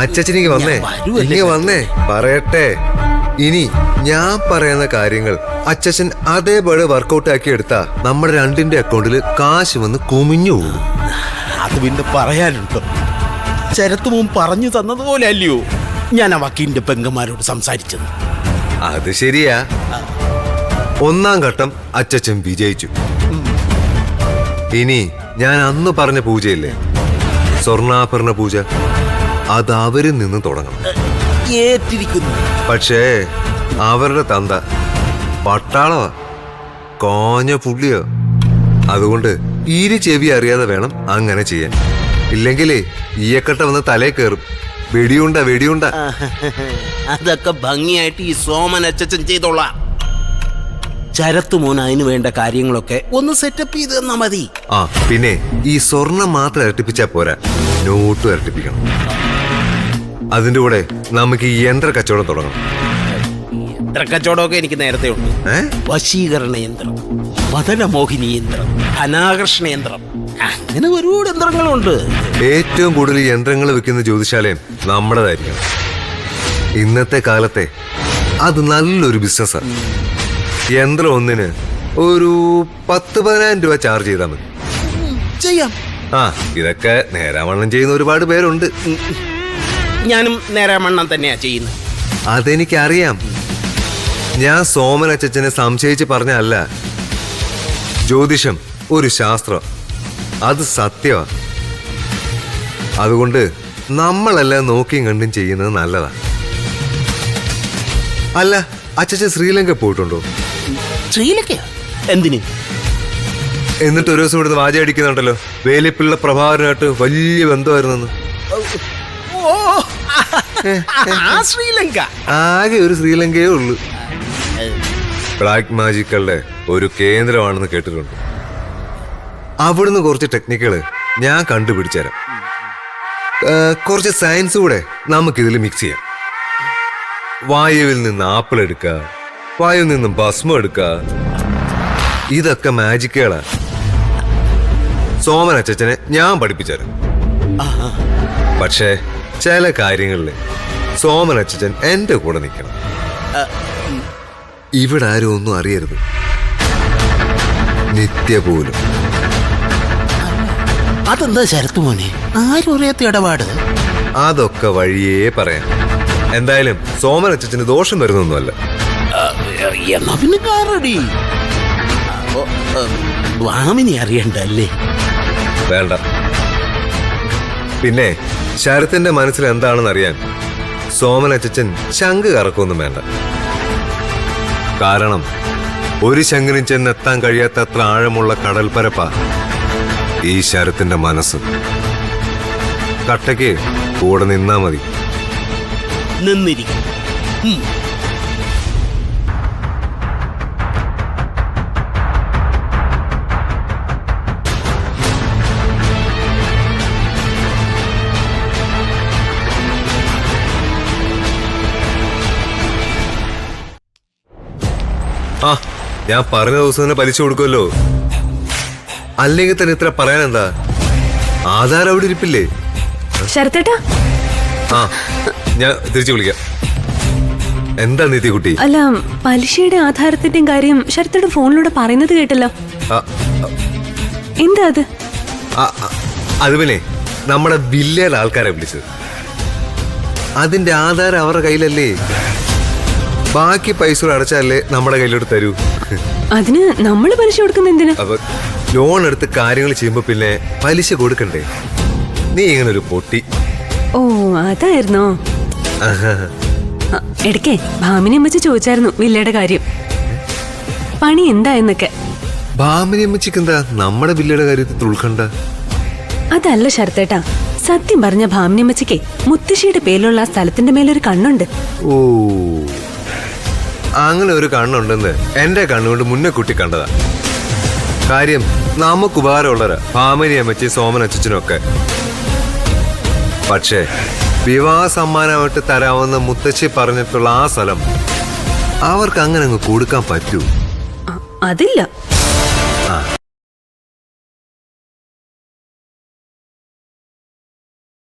അച്ചച്ചനിക്ക് വന്നേ, ഇങ്ങ വന്നേ പറയട്ടെ. ഇനി ഞാൻ പറയുന്ന കാര്യങ്ങൾ അച്ചച്ചൻ അതേപോലെ വർക്കൗട്ട് ആക്കി എടുത്താ നമ്മുടെ രണ്ടിന്റെ അക്കൗണ്ടിൽ കാശ് വന്ന് കുമിഞ്ഞു പോകും. അത് പിന്നെ പറയാനുണ്ടോ? ചരത്തുമോൻ പറഞ്ഞു തന്നതുപോലെ അല്ലയോ ഞാൻ ആ വക്കീലിന്റെ പെങ്ങന്മാരോട് സംസാരിച്ചത്. അത് ശരിയാ. ഒന്നാം ഘട്ടം അച്ചച്ചൻ വിജയിച്ചു. ഇനി ഞാൻ അന്ന് പറഞ്ഞ പൂജയില്ലേ, സ്വർണ്ണാഭരണ പൂജ, അത് അവരിൽ നിന്ന് തുടങ്ങണം. ഏറ്റിരിക്കുന്നു. പക്ഷേ അവരുടെ തന്ത പട്ടാളവാ, കോഞ്ഞ പുള്ളിയോ. അതുകൊണ്ട് ഈരി ചെവി അറിയാതെ വേണം അങ്ങനെ ചെയ്യാൻ. ഇല്ലെങ്കിലേ ഈയക്കട്ട വന്ന് തലേ കയറും. വെടിയുണ്ട വെടിയുണ്ട. അതൊക്കെ ഭംഗിയായിട്ട് ഈ സോമൻ അച്ചച്ചൻ ചെയ്തോളാം. ചരത്തുമോൻ അതിന് വേണ്ട കാര്യങ്ങളൊക്കെ ഒന്ന് സെറ്റപ്പ് ചെയ്ത് തന്നാ മതി. ആ പിന്നെ ഈ സ്വർണം മാത്രം ഇരട്ടിപ്പിച്ചാ പോരാ, നോട്ടും ഇരട്ടിപ്പിക്കണം. അതിന്റെ കൂടെ നമുക്ക് ഈ യന്ത്ര കച്ചവടം തുടങ്ങണം. യന്ത്ര കച്ചവടമൊക്കെ എനിക്ക് നേരത്തെ ഉണ്ട്. വശീകരണ യന്ത്രം, മദനമോഹിനി യന്ത്രം, അനാകർഷണ യന്ത്രം, അങ്ങനെ ഒരുപാട് യന്ത്രങ്ങളുണ്ട്. ഏറ്റവും കൂടുതൽ യന്ത്രങ്ങൾ വെക്കുന്ന ജ്യോതിശാലയം നമ്മുടേതായിരിക്കണം. ഇന്നത്തെ കാലത്തെ അത് നല്ലൊരു ബിസിനസ്സാണ്. യന്ത്രം ഒന്നിന് ഒരു 10-15 രൂപ ചാർജ് ചെയ്താൽ മതി. ചെയ്യാം. ആ ഇതൊക്കെ നേരാവണ്ണം ചെയ്യുന്ന ഒരുപാട് പേരുണ്ട്. ഞാനും നേരാമണ്ണം തന്നെയാ ചെയ്യുന്നത്. അതെനിക്കറിയാം. ഞാൻ സോമൻ അച്ചച്ചനെ സംശയിച്ച് പറഞ്ഞല്ല. ജ്യോതിഷം ഒരു ശാസ്ത്രം, അത് സത്യമാ. അതുകൊണ്ട് നമ്മളെല്ലാം നോക്കിയും കണ്ടും ചെയ്യുന്നത് നല്ലതാ. അല്ല അച്ചച്ചൻ ശ്രീലങ്ക പോയിട്ടുണ്ടോ? ശ്രീലങ്കയോ? എന്തിന്? എന്നിട്ട് ഒരു ദിവസം ഇവിടുന്ന് വാച അടിക്കുന്നുണ്ടല്ലോ, വേലിപ്പിള്ള പ്രഭാകരനായിട്ട് വലിയ ബന്ധമായിരുന്നെന്ന്. ശ്രീലങ്ക ആകെ ഒരു ശ്രീലങ്കയേ ഉള്ളൂ. ബ്ലാക്ക് മാജിക്കളുടെ ഒരു കേന്ദ്രമാണെന്ന് കേട്ടിട്ടുണ്ട്. അവിടുന്ന് കുറച്ച് ടെക്നിക്കുകള് ഞാൻ കണ്ടുപിടിച്ചുതരാം. കുറച്ച് സയൻസ് കൂടെ നമുക്കിതിൽ മിക്സ് ചെയ്യാം. വായുവിൽ നിന്ന് ആപ്പിൾ എടുക്കുക, വായുവിൽ നിന്നും ഭസ്മം എടുക്കുക, ഇതൊക്കെ മാജിക്കുകളാ. സോമൻ അച്ചച്ചനെ ഞാൻ പഠിപ്പിച്ചുതരാം. പക്ഷേ ചില കാര്യങ്ങളില് സോമൻ അച്ചച്ചൻ എന്റെ കൂടെ നിൽക്കണം. ഇവിടെ ആരും ഒന്നും അറിയരുത്, നിത്യ പോലും. അതെന്താ ശരത്തുമോനെ ആരും അറിയാത്ത ഇടപാട്? അതൊക്കെ വഴിയേ പറയാം. എന്തായാലും സോമൻ അച്ചച്ചന് ദോഷം വരുന്നൊന്നുമല്ല. എന്നാ പിന്നെ കാറടി. വാമിനി അറിയണ്ടല്ലേ? വേണ്ട. പിന്നെ ശരത്തിന്റെ മനസ്സിൽ എന്താണെന്ന് അറിയാൻ സോമൻ അച്ചച്ചൻ ശംഖ് കറക്കൊന്നും വേണ്ട. കാരണം ഒരു ശംഖിനും ചെന്നെത്താൻ കഴിയാത്തത്ര ആഴമുള്ള കടൽപ്പരപ്പാ ഈ ശരത്തിന്റെ മനസ്സ്. കട്ടയ്ക്ക് കൂടെ നിന്നാ മതി. നിന്നിരിക്കും. ആ ഞാൻ പറഞ്ഞ ദിവസം തന്നെ പലിശ കൊടുക്കുമല്ലോ. അല്ലെങ്കിൽ തന്നെ ഇത്ര പറയാൻ എന്താ? ആധാരം അവിടെ ഇരിപ്പില്ലേ? ശരത്തേട്ടാ, ആ ഞാൻ തിരിച്ചു വിളിക്കാം. എന്താ നിത്യകുട്ടി? അല്ല, പലിശയുടെ ആധാരത്തിന്റെയും കാര്യം ശരത്തേട്ട ഫോണിലൂടെ പറയുന്നത് കേട്ടല്ലോ. എന്താ അത്? അത് പിന്നെ നമ്മുടെ വില്ലേൽ ആൾക്കാരെ വിളിച്ചത്. അതിന്റെ ആധാരം അവരുടെ കയ്യിലല്ലേ. ബാക്കി പൈസ അടച്ചാലേ നമ്മുടെ കയ്യിലോട്ട് തരൂ. അതിന് നമ്മള് പലിശ കൊടുക്കുന്ന എന്തിനാ? അപ്പൊ ലോൺ എടുത്ത് കാര്യങ്ങൾ ചെയ്യുമ്പോ പിന്നെ പലിശ കൊടുക്കണ്ടേ? നീ ഇങ്ങനെ ഒരു പൊട്ടി. ഓ അതായിരുന്നോ? ഇടയ്ക്കേ ഭാമിനി അമ്മച്ചി ചോദിച്ചായിരുന്നു വില്ലയുടെ കാര്യം, പണി എന്താ എന്നൊക്കെ. ഭാമിനി അമ്മച്ചിക്ക് എന്താ നമ്മുടെ വില്ലയുടെ കാര്യത്തിൽ ഉൾക്കണ്ട? അതല്ല ശരത്തേട്ടാ, സത്യം പറഞ്ഞ ഭാമിനി അമ്മച്ചിക്ക് മുത്തശ്ശിയുടെ പേരിലുള്ള ആ സ്ഥലത്തിന്റെ മേലൊരു കണ്ണുണ്ട്. ഓ അങ്ങനെ ഒരു കണ്ണുണ്ടെന്ന് എന്റെ കണ്ണുകൊണ്ട് മുന്നേ കുട്ടി കണ്ടതാ. കാര്യം നമുക്ക് ഉപകാരമുള്ളവരാ ഭാമിനി അമ്മച്ചി സോമൻ അച്ചച്ചനൊക്കെ. പക്ഷേ വിവാഹ സമ്മാനമായിട്ട് തരാമെന്ന് മുത്തശ്ശി പറഞ്ഞിട്ടുള്ള ആ സ്ഥലം അവർക്ക് അങ്ങനെ അങ്ങ് കൊടുക്കാൻ പറ്റൂ? അതില്ല.